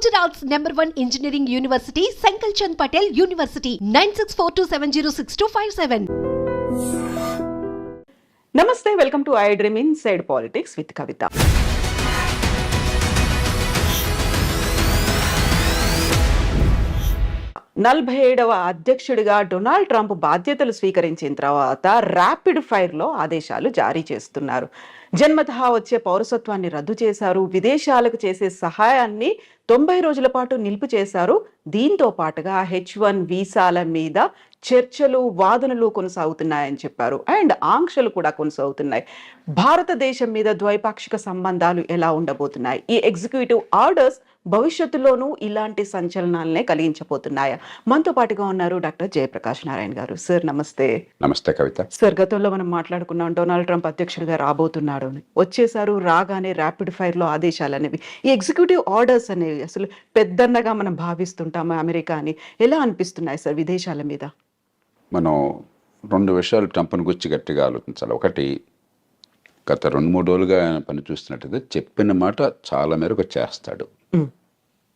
Gujarat's #1 engineering university, Sankal Chand Patel University, 9642706257. నమస్తే, welcome to I dream inside politics with Kavitha. నలభై 47వ అధ్యక్షుడిగా Donald Trump బాధ్యతలు స్వీకరించిన తర్వాత ర్యాపిడ్ ఫైర్లో ఆదేశాలు జారీ చేస్తున్నారు. జన్మతహా వచ్చే పౌరసత్వాన్ని రద్దు చేశారు. విదేశాలకు చేసే సహాయాన్ని 90 రోజుల పాటు నిలుపు చేశారు. దీంతో పాటుగా H1 వీసాల మీద చర్చలు, వాదనలు కొనసాగుతున్నాయని చెప్పారు. అండ్ ఆంక్షలు కూడా కొనసాగుతున్నాయి. భారతదేశం మీద ద్వైపాక్షిక సంబంధాలు ఎలా ఉండబోతున్నాయి? ఈ ఎగ్జిక్యూటివ్ ఆర్డర్స్ భవిష్యత్తులోనూ ఇలాంటి సంచలనాలనే కలిగించబోతున్నాయా? మనతో పాటుగా ఉన్నారు డాక్టర్ జయప్రకాష్ నారాయణ గారు. సార్ నమస్తే. నమస్తే కవిత. సార్, గతంలో మనం మాట్లాడుకున్నాం డొనాల్డ్ ట్రంప్ అధ్యక్షుడిగా రాబోతున్నాడు అని. వచ్చేసారు, రాగానే ర్యాపిడ్ ఫైర్ లో ఆదేశాలు అనేవి, ఈ ఎగ్జిక్యూటివ్ ఆర్డర్స్ అనేవి అసలు పెద్దన్నగా మనం భావిస్తుంటాము అమెరికా అని. ఎలా అనిపిస్తున్నాయి సార్ విదేశాల మీద? మనం రెండు విషయాలు ట్రంప్ను గురించి గట్టిగా ఆలోచించాలి. ఒకటి, గత 2-3 రోజులుగా ఆయన పని చూస్తున్నట్టయితే చెప్పిన మాట చాలా మేరకు చేస్తాడు.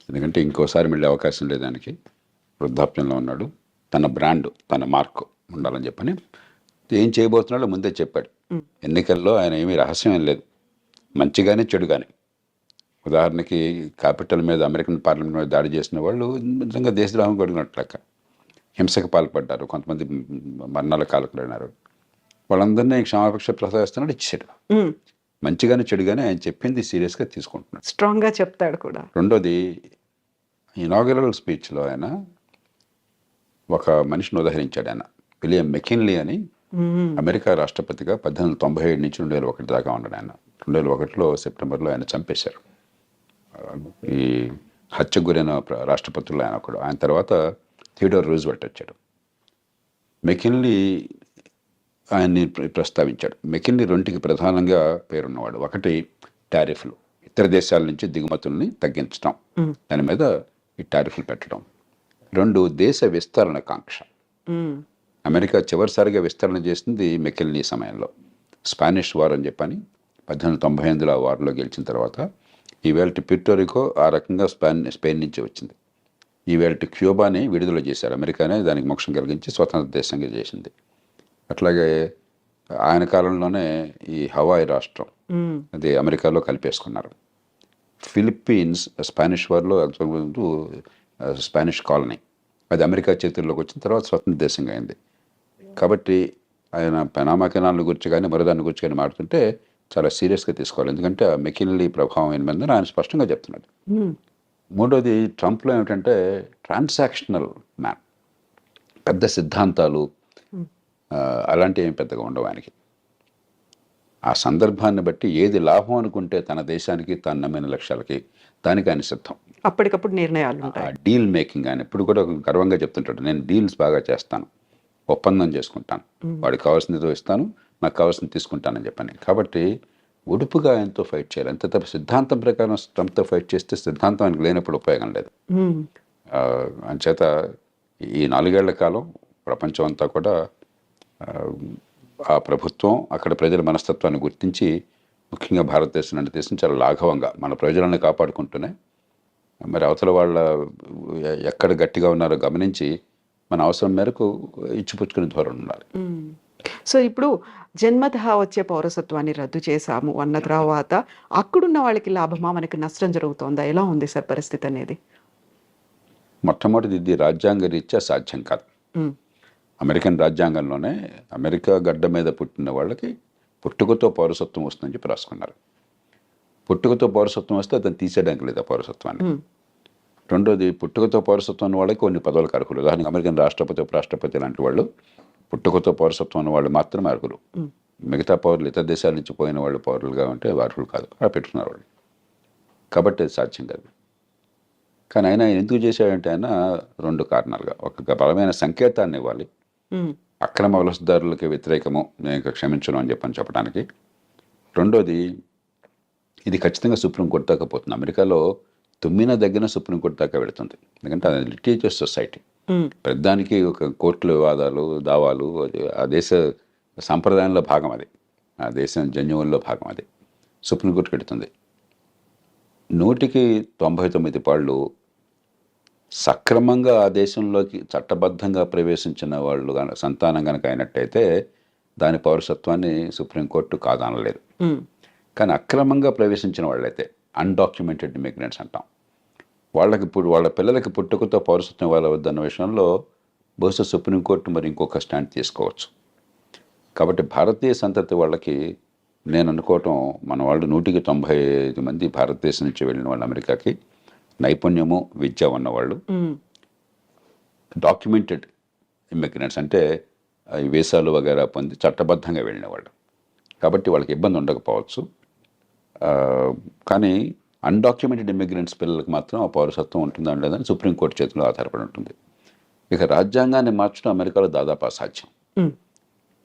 ఎందుకంటే ఇంకోసారి మళ్ళీ అవకాశం లేదు దానికి. వృద్ధాప్యంలో ఉన్నాడు. తన బ్రాండ్, తన మార్క్ ఉండాలని చెప్పని ఏం చేయబోతున్నాడో ముందే చెప్పాడు. ఎన్నికల్లో ఆయన ఏమీ రహస్యం ఏం లేదు, మంచిగానే చెడుగానే. ఉదాహరణకి క్యాపిటల్ మీద, అమెరికన్ పార్లమెంట్ మీద దాడి చేసిన వాళ్ళు నిజంగా దేశద్రోహం కొడిగినట్లక హింసకు పాల్పడ్డారు. కొంతమంది మరణాల కాలకులైనారు. వాళ్ళందరినీ క్షమాపక్ష ప్రసాదిస్తున్నాడు, ఇచ్చాడు. మంచిగానే చెడుగానే ఆయన చెప్పింది సీరియస్గా తీసుకుంటున్నాడు, స్ట్రాంగ్గా చెప్తాడు కూడా. రెండోది, ఇనాగరల్ స్పీచ్లో ఆయన ఒక మనిషిని ఉదహరించాడు. ఆయన విలియం మెకిన్లీ అని, అమెరికా రాష్ట్రపతిగా 1897 నుంచి 2001 దాకా ఉన్నాడు ఆయన. 2001లో సెప్టెంబర్లో ఆయన చంపేశారు. ఈ హత్యకు గురైన రాష్ట్రపతుల్లో ఆయన ఒకడు. ఆయన తర్వాత థియోడోర్ రూజ్వెల్ట్ వచ్చాడు. మెకిన్లీ ఆయన్ని ప్రస్తావించాడు. మెకిన్లీ రెండుకి ప్రధానంగా పేరున్నవాడు. ఒకటి, టారిఫ్లు, ఇతర దేశాల నుంచి దిగుమతుల్ని తగ్గించడం, దాని మీద ఈ టారిఫ్లు పెట్టడం. రెండు, దేశ విస్తరణ కాంక్ష. అమెరికా చివరిసారిగా విస్తరణ చేసింది మెకిన్లీ సమయంలో. స్పానిష్ వార్ అని చెప్పని 1898లో ఆ వార్లో గెలిచిన తర్వాత ఈవేళ ప్యూర్టోరికో ఆ రకంగా స్పెయిన్ నుంచి వచ్చింది. ఈవేళ క్యూబాని విడుదల చేశారు. అమెరికానే దానికి మోక్షం కలిగించి స్వతంత్ర దేశంగా చేసింది. అట్లాగే ఆయన కాలంలోనే ఈ హవాయి రాష్ట్రం అది అమెరికాలో కలిపేసుకున్నారు. ఫిలిప్పీన్స్ స్పానిష్ వార్లో స్పానిష్ కాలనీ, అది అమెరికా చేతుల్లోకి వచ్చిన తర్వాత స్వతంత్ర దేశంగా అయింది. కాబట్టి ఆయన పనామా కెనాల్ గురించి కానీ మరోదాని గురించి కానీ మాట్లాడుతుంటే చాలా సీరియస్గా తీసుకోవాలి. ఎందుకంటే ఆ మెకిన్లీ ప్రభావం ఏమైందని ఆయన స్పష్టంగా చెప్తున్నాడు. మూడోది, ట్రంప్లో ఏమిటంటే ట్రాన్సాక్షనల్ మ్యాన్. పెద్ద సిద్ధాంతాలు అలాంటివి ఏమి పెద్దగా ఉండవు ఆయనకి. ఆ సందర్భాన్ని బట్టి ఏది లాభం అనుకుంటే తన దేశానికి, తన నమ్మిన లక్ష్యాలకి, దానికి ఆయన సిద్ధం. అప్పటికప్పుడు నిర్ణయాలు ఉంటాయి. డీల్ మేకింగ్ ఆయన ఎప్పుడు కూడా గర్వంగా చెప్తుంటాడు, నేను డీల్స్ బాగా చేస్తాను, ఒప్పందం చేసుకుంటాను, వాడికి కావాల్సింది ఇస్తాను, నాకు కావాల్సింది తీసుకుంటానని చెప్పని. కాబట్టి ఒడుపుగా ఆయనతో ఫైట్ చేయాలి. అంతే తప్ప సిద్ధాంతం ప్రకారం ట్రంప్తో ఫైట్ చేస్తే సిద్ధాంతం ఆయనకు లేనప్పుడు ఉపయోగం లేదు. అంచేత ఈ 4 ఏళ్ల కాలం ప్రపంచం అంతా కూడా ఆ ప్రభుత్వం, అక్కడ ప్రజల మనస్తత్వాన్ని గుర్తించి, ముఖ్యంగా భారతదేశం లాంటి దేశం చాలా లాఘవంగా మన ప్రజలను కాపాడుకుంటూనే మరి అవతల వాళ్ళ ఎక్కడ గట్టిగా ఉన్నారో గమనించి మన అవసరం మేరకు ఇచ్చిపుచ్చుకునే ధోరణి ఉండాలి. సో ఇప్పుడు జన్మతహా వచ్చే పౌరసత్వాన్ని రద్దు చేశాము అన్న తర్వాత అక్కడున్న వాళ్ళకి లాభమా, మనకి నష్టం జరుగుతోందా? ఎలా ఉంది సార్ పరిస్థితి అనేది? మొట్టమొదటిది, ఇది రాజ్యాంగ రీత్యా సాధ్యం కాదు. అమెరికన్ రాజ్యాంగంలోనే అమెరికా గడ్డ మీద పుట్టిన వాళ్ళకి పుట్టుకతో పౌరసత్వం వస్తుందని చెప్పి రాసుకున్నారు. పుట్టుకతో పౌరసత్వం వస్తే అతను తీసేయడానికి లేదు ఆ పౌరసత్వాన్ని. రెండోది, పుట్టుకతో పౌరసత్వం ఉన్న వాళ్ళకి కొన్ని పదవులకు అర్హులు. ఉదాహరణకి అమెరికన్ రాష్ట్రపతి, ఉపరాష్ట్రపతి లాంటి వాళ్ళు పుట్టుకతో పౌరసత్వం ఉన్న వాళ్ళు మాత్రమే అర్హులు. మిగతా పౌరులు, ఇతర దేశాల నుంచి పోయిన వాళ్ళు పౌరులుగా ఉంటే అర్హులు కాదు. అలా పెట్టుకున్నారు వాళ్ళు. కాబట్టి అది సాధ్యం కాదు. కానీ ఆయన ఎందుకు చేశాడంటే ఆయన 2 కారణాలుగా, ఒక బలమైన సంకేతాన్ని ఇవ్వాలి, అక్రమ వలసదారులకి వ్యతిరేకము, నేను క్షమించను అని చెప్పడానికి. రెండోది, ఇది ఖచ్చితంగా సుప్రీంకోర్టు దాకా పోతుంది. అమెరికాలో తుమ్మిన దగ్గర సుప్రీంకోర్టు దాకా వెళుతుంది. ఎందుకంటే అది లిటిగేటివ్ సొసైటీ. ప్రతిదానికి ఒక కోర్టుల వివాదాలు, దావాలు, ఆ దేశ సాంప్రదాయంలో భాగం అది, ఆ దేశం జన్యువుల్లో భాగం అది. సుప్రీంకోర్టుకి వెళుతుంది. 199 సక్రమంగా ఆ దేశంలోకి చట్టబద్ధంగా ప్రవేశించిన వాళ్ళు సంతానం కనుక అయినట్టయితే దాని పౌరసత్వాన్ని సుప్రీంకోర్టు కాదనలేదు. కానీ అక్రమంగా ప్రవేశించిన వాళ్ళైతే అన్డాక్యుమెంటెడ్ ఇమిగ్రెంట్స్ అంటాం, వాళ్ళకి వాళ్ళ పిల్లలకి పుట్టుకతో పౌరసత్వం ఇవ్వవద్దన్న విషయంలో బహుశా సుప్రీంకోర్టు మరి ఇంకొక స్టాండ్ తీసుకోవచ్చు. కాబట్టి భారతీయ సంతతి వాళ్ళకి నేను అనుకోవటం, మన వాళ్ళు 195 భారతదేశం నుంచి వెళ్ళిన వాళ్ళు అమెరికాకి నైపుణ్యము విద్య ఉన్నవాళ్ళు, డాక్యుమెంటెడ్ ఇమిగ్రెంట్స్ అంటే ఈ వీసాలు వగేరా పొంది చట్టబద్ధంగా వెళ్ళిన వాళ్ళు. కాబట్టి వాళ్ళకి ఇబ్బంది ఉండకపోవచ్చు. కానీ అన్డాక్యుమెంటెడ్ ఇమిగ్రెంట్స్ పిల్లలకు మాత్రం ఆ పౌరసత్వం ఉంటుందా లేదని సుప్రీంకోర్టు చేతిలో ఆధారపడి ఉంటుంది. ఇక రాజ్యాంగాన్ని మార్చడం అమెరికాలో దాదాపు అసాధ్యం.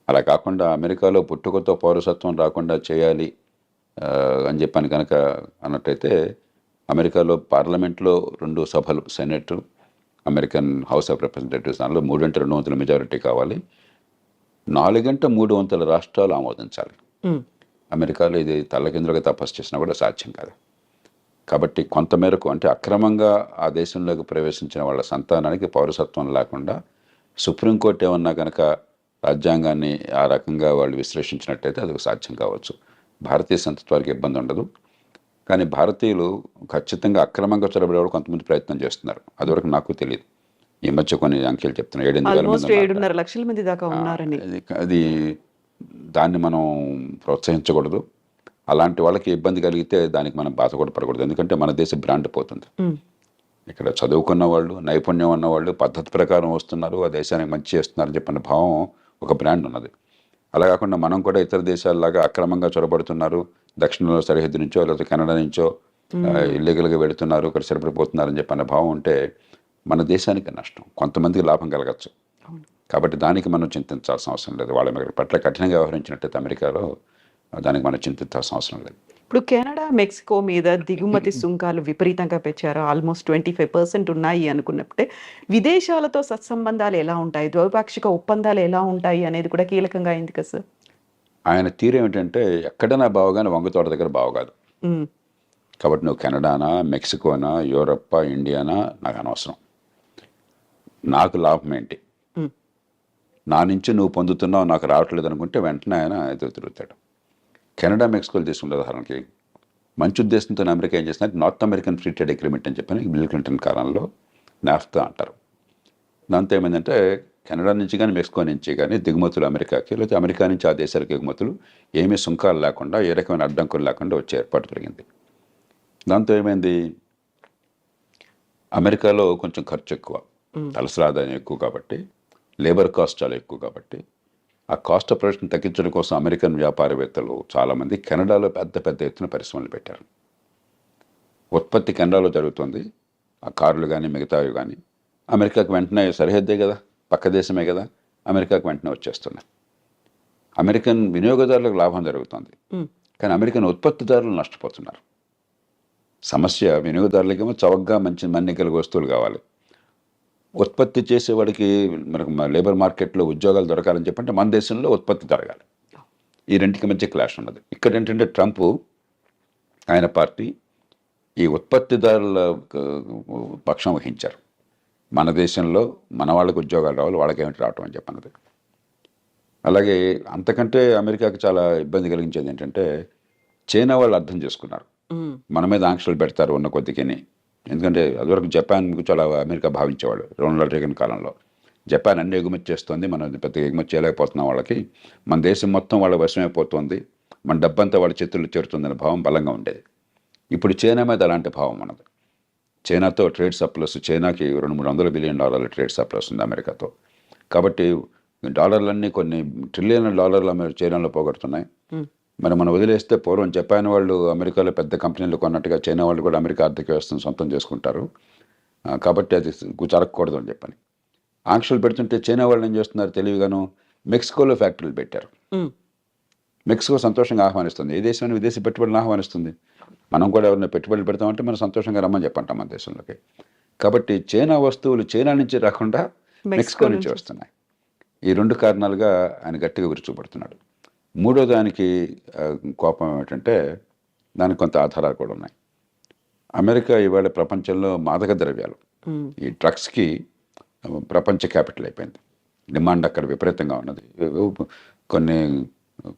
అలా కాకుండా అమెరికాలో పుట్టుకతో పౌరసత్వం రాకుండా చేయాలి అని చెప్పని కనుక అన్నట్టయితే అమెరికాలో పార్లమెంట్లో 2 సభలు, senate, American house of representatives, దానిలో 3/2 మెజారిటీ కావాలి. 4/3 రాష్ట్రాలు ఆమోదించాలి. అమెరికాలో ఇది తల్లకిందులుగా తపస్సు చేసినా కూడా సాధ్యం కాదు. కాబట్టి కొంతమేరకు అంటే అక్రమంగా ఆ దేశంలోకి ప్రవేశించిన వాళ్ళ సంతానానికి పౌరసత్వం లేకుండా సుప్రీంకోర్టు ఏమన్నా కనుక రాజ్యాంగాన్ని ఆ రకంగా వాళ్ళు విశ్లేషించినట్టయితే అది సాధ్యం కావచ్చు. భారతీయ సంతతి వారికి ఇబ్బంది ఉండదు. కానీ భారతీయులు ఖచ్చితంగా అక్రమంగా చొరబడేవాడు కొంతమంది ప్రయత్నం చేస్తున్నారు. అదివరకు నాకు తెలియదు. ఈ మధ్య కొన్ని అంకెలు చెప్తున్నారు, 7,500 లక్షల మంది దాకా ఉన్నారని. అది దాన్ని మనం ప్రోత్సహించకూడదు. అలాంటి వాళ్ళకి ఇబ్బంది కలిగితే దానికి మనం బాధ కూడా పడకూడదు. ఎందుకంటే మన దేశ బ్రాండ్ పోతుంది. ఇక్కడ చదువుకున్న వాళ్ళు, నైపుణ్యం ఉన్నవాళ్ళు పద్ధతి ప్రకారం వస్తున్నారు, ఆ దేశానికి మంచి చేస్తున్నారని చెప్పిన భావం ఒక బ్రాండ్ ఉన్నది. అలా కాకుండా మనం కూడా ఇతర దేశాలలాగా అక్రమంగా చొరబడుతున్నారు, దక్షిణంలో సరిహద్దు నుంచో లేకపోతే కెనడా నుంచో ఇల్లీగల్గా వెళుతున్నారు, ఇక్కడ సరిపడిపోతున్నారని చెప్పిన భావం ఉంటే మన దేశానికి నష్టం, కొంతమందికి లాభం కలగచ్చు. కాబట్టి దానికి మనం చింతించాల్సిన అవసరం లేదు. వాళ్ళ పట్ల కఠినంగా వ్యవహరించినట్టయితే అమెరికాలో దానికి మనం చింతించాల్సిన అవసరం లేదు. ఇప్పుడు కెనడా, మెక్సికో మీద దిగుమతి సుంకాలు విపరీతంగా పెంచారు. ఆల్మోస్ట్ 25% ఉన్నాయి అనుకున్నప్పుడే విదేశాలతో సత్సంబంధాలు ఎలా ఉంటాయి, ద్వైపాక్షిక ఒప్పందాలు ఎలా ఉంటాయి అనేది కూడా కీలకంగా అయింది కదా సార్. ఆయన తీరు ఏమిటంటే ఎక్కడైనా బావగానే వంగతోట దగ్గర బావగాదు. కాబట్టి నువ్వు కెనడానా, మెక్సికోనా, యూరప్పా, ఇండియానా నాకు అనవసరం. నాకు లాభం ఏంటి, నా నుంచి నువ్వు పొందుతున్నావు నాకు రావట్లేదు అనుకుంటే వెంటనే ఆయన ఎదురు తిరుగుతాడు. కెనడా, మెక్సికోలు తీసుకుంటే ఉదాహరణకి మంచి ఉద్దేశంతో అమెరికా ఏం చేస్తున్నారు, north American free trade agreement అని చెప్పని బిల్ క్లింటన్ కాలంలో నాఫ్తా అంటారు. దాంతో ఏమైందంటే కెనడా నుంచి కానీ మెక్సికో నుంచి కానీ దిగుమతులు అమెరికాకి, లేకపోతే అమెరికా నుంచి ఆ దేశాలకు ఎగుమతులు ఏమీ సుంకాలు లేకుండా, ఏ రకమైన అడ్డంకులు లేకుండా వచ్చే ఏర్పాటు జరిగింది. దాంతో ఏమైంది, అమెరికాలో కొంచెం ఖర్చు ఎక్కువ, తలసరి ఆదాయం ఎక్కువ కాబట్టి, లేబర్ కాస్ట్ చాలా ఎక్కువ కాబట్టి ఆ కాస్ట్ ఆఫ్ ప్రొడక్షన్ తగ్గించడం కోసం అమెరికన్ వ్యాపారవేత్తలు చాలామంది కెనడాలో పెద్ద పెద్ద ఎత్తున పరిశ్రమలు పెట్టారు. ఉత్పత్తి కెనడాలో జరుగుతుంది, ఆ కార్లు కానీ మిగతావి కానీ అమెరికాకు వెంటనే సరిహద్దే కదా, పక్క దేశమే కదా, అమెరికాకు వెంటనే వచ్చేస్తున్నాయి. అమెరికన్ వినియోగదారులకు లాభం జరుగుతుంది, కానీ అమెరికన్ ఉత్పత్తిదారులు నష్టపోతున్నారు. సమస్య వినియోగదారులకేమో చవకగా మంచి మన్నికల వస్తువులు కావాలి, ఉత్పత్తి చేసేవాడికి మనకు లేబర్ మార్కెట్లో ఉద్యోగాలు దొరకాలని చెప్పంటే మన దేశంలో ఉత్పత్తి జరగాలి. ఈ రెండింటికి మధ్య క్లాష్ ఉన్నది. ఇక్కడ ఏంటంటే ట్రంప్ ఆయన పార్టీ ఈ ఉత్పత్తిదారుల పక్షం వహించారు. మన దేశంలో మన వాళ్ళకి ఉద్యోగాలు రావాలి, వాళ్ళకేమిటి రావటం అని చెప్పన్నది. అలాగే అంతకంటే అమెరికాకి చాలా ఇబ్బంది కలిగించేది ఏంటంటే చైనా వాళ్ళు అర్థం చేసుకున్నారు, మన మీద ఆంక్షలు పెడతారు ఉన్న కొద్దికిని. ఎందుకంటే అదివరకు జపాన్ చాలా అమెరికా భావించేవాడు రొనాల్డ్ రేగన్ కాలంలో. జపాన్ అన్ని ఎగుమతి చేస్తుంది, మనం పెద్దగా ఎగుమతి చేయలేకపోతున్నాం, వాళ్ళకి మన దేశం మొత్తం వాళ్ళ వశమైపోతుంది, మన డబ్బంతా వాళ్ళ చేతుల్లో చేరుతుందనే భావం బలంగా ఉండేది. ఇప్పుడు చైనా మీద అలాంటి భావం ఉన్నది. చైనాతో ట్రేడ్ సర్ప్లస్, చైనాకి $200-300 బిలియన్ ట్రేడ్ సర్ప్లస్ ఉంది అమెరికాతో. కాబట్టి డాలర్లన్నీ కొన్ని $1 ట్రిలియన్ చైనాలో పోగొడుతున్నాయి. మరి మనం వదిలేస్తే పూర్వం జపాన్ వాళ్ళు అమెరికాలో పెద్ద కంపెనీలు కొన్నట్టుగా చైనా వాళ్ళు కూడా అమెరికా ఆర్థిక వ్యవస్థను సొంతం చేసుకుంటారు. కాబట్టి అది జరగకూడదు అని చెప్పని ఆంక్షలు పెడుతుంటే చైనా వాళ్ళు ఏం చేస్తున్నారు తెలివిగాను, మెక్సికోలో ఫ్యాక్టరీలు పెట్టారు. మెక్సికో సంతోషంగా ఆహ్వానిస్తుంది, ఏ దేశం విదేశీ పెట్టుబడులను ఆహ్వానిస్తుంది. మనం కూడా ఎవరైనా పెట్టుబడులు పెడతామంటే మనం సంతోషంగా రమ్మని చెప్పంటాం మన దేశంలోకి. కాబట్టి చైనా వస్తువులు చైనా నుంచి రాకుండా మెక్సికో నుంచి వస్తున్నాయి. ఈ 2 కారణాలుగా ఆయన గట్టిగా విరుచుపడుతున్నాడు. మూడో దానికి కోపం ఏమిటంటే దానికి కొంత ఆధారాలు కూడా ఉన్నాయి. అమెరికా ఇవాళ ప్రపంచంలో మాదక ద్రవ్యాలు ఈ డ్రగ్స్కి ప్రపంచ క్యాపిటల్ అయిపోయింది. డిమాండ్ అక్కడ విపరీతంగా ఉన్నది. కొన్ని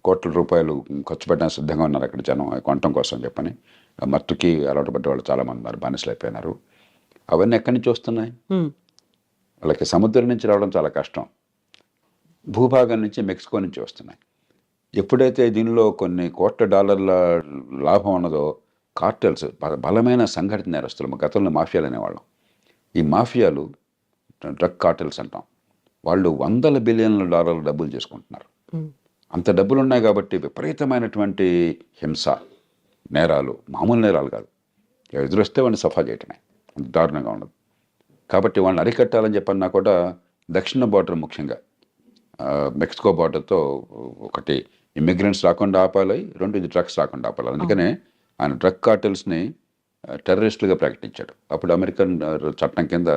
కోట్ల రూపాయలు ఖర్చు పెట్టడానికి సిద్ధంగా ఉన్నారు అక్కడ జనం అవి కొనటం కోసం చెప్పని. మత్తుకి అలవాటు పడ్డ వాళ్ళు చాలామంది ఉన్నారు, బానిసలు అయిపోయినారు. అవన్నీ ఎక్కడి నుంచి వస్తున్నాయి? వాళ్ళకి సముద్రం నుంచి రావడం చాలా కష్టం, భూభాగం నుంచి మెక్సికో నుంచి వస్తున్నాయి. ఎప్పుడైతే దీనిలో కొన్ని కోట్ల డాలర్ల లాభం ఉన్నదో కార్టెల్స్, బలమైన సంఘటిత నేరస్తులు, గతంలో మాఫియాలు అనేవాళ్ళం. ఈ మాఫియాలు డ్రగ్ కార్టెల్స్ అంటాం. వాళ్ళు $100 బిలియన్ల డబ్బులు చేసుకుంటున్నారు. అంత డబ్బులు ఉన్నాయి కాబట్టి విపరీతమైనటువంటి హింస, నేరాలు, మామూలు నేరాలు కాదు, ఎదురొస్తే వాడిని సఫా చేయటమే, అంత దారుణంగా ఉండదు. కాబట్టి వాళ్ళని అరికట్టాలని చెప్పన్నా కూడా దక్షిణ బార్డర్, ముఖ్యంగా మెక్సికో బార్డర్తో ఒకటి ఇమ్మిగ్రెంట్స్ రాకుండా ఆపాలి, రెండు ఇది డ్రగ్స్ రాకుండా ఆపాలి. అందుకనే ఆయన డ్రగ్ కార్టెల్స్ని టెర్రరిస్టులుగా ప్రకటించాడు. అప్పుడు అమెరికన్ చట్టం కింద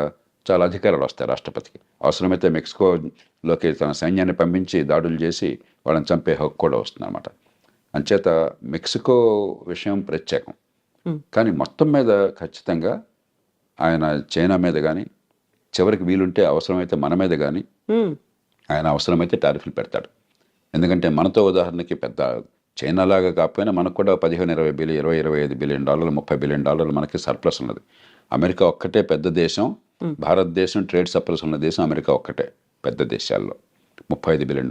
చాలా అధికారాలు వస్తాయి రాష్ట్రపతికి. అవసరమైతే మెక్సికోలోకి తన సైన్యాన్ని పంపించి దాడులు చేసి వాళ్ళని చంపే హక్కు కూడా వస్తుంది అన్నమాట. అంచేత మెక్సికో విషయం ప్రత్యేకం. కానీ మొత్తం మీద ఖచ్చితంగా ఆయన చైనా మీద కానీ, చివరికి వీలుంటే అవసరమైతే మన మీద కానీ ఆయన అవసరమైతే టారిఫ్లు పెడతాడు. ఎందుకంటే మనతో ఉదాహరణకి పెద్ద చైనా లాగా కాకపోయినా మనకు కూడా 15-20 బిలియన్, 20-25 బిలియన్ డాలర్లు, $30 బిలియన్ మనకి సర్ప్లస్ ఉన్నది. అమెరికా ఒక్కటే పెద్ద దేశం. భారతదేశం ట్రేడ్ సర్ప్లస్ ఉన్న దేశం అమెరికా ఒక్కటే పెద్ద దేశాల్లో. $35 బిలియన్.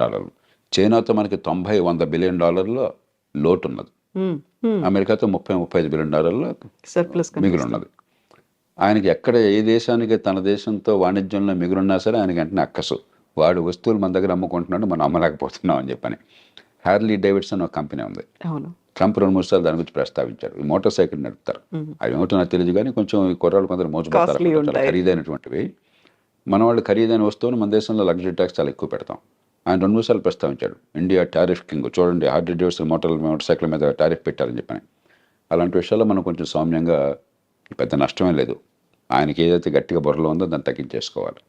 చైనాతో మనకి 90-100 బిలియన్ లోటు ఉన్నది. అమెరికాతో 30-35 బిలియన్ సర్ప్లస్ మిగులు ఉన్నది. ఆయనకి ఎక్కడ ఏ దేశానికి తన దేశంతో వాణిజ్యంలో మిగులున్నా సరే ఆయనకి వెంటనే అక్కసు, వాడు వస్తువులు మన దగ్గర అమ్ముకుంటున్నాడు, మనం అమ్మలేకపోతున్నాం అని చెప్పని. హ్యార్లీ డేవిడ్సన్ ఒక కంపెనీ ఉంది. ట్రంప్ 2-3 సార్లు దాని గురించి ప్రస్తావించాడు. ఈ మోటార్ సైకిల్ నడుపుతారు. అవి ఏమిటో నాకు తెలియదు కానీ కొంచెం ఈ కుర్రాళ్ళు కొందరు మోసపోతారు, చాలా ఖరీదైనటువంటివి. మన వాళ్ళు ఖరీదైన వస్తువులు మన దేశంలో లగ్జరీ ట్యాక్స్ చాలా ఎక్కువ పెడతాం. ఆయన 2-3 సార్లు ప్రస్తావించాడు. ఇండియా టారిఫ్ కింగ్, చూడండి హార్లీ డేవిడ్సన్ మోటార్ సైకిల్ మీద టారిఫ్ పెట్టారని చెప్పని. అలాంటి విషయాల్లో మనం కొంచెం సౌమ్యంగా, పెద్ద నష్టమే లేదు, ఆయనకి ఏదైతే గట్టిగా బుర్రలో ఉందో దాన్ని తగ్గించేసుకోవాలి.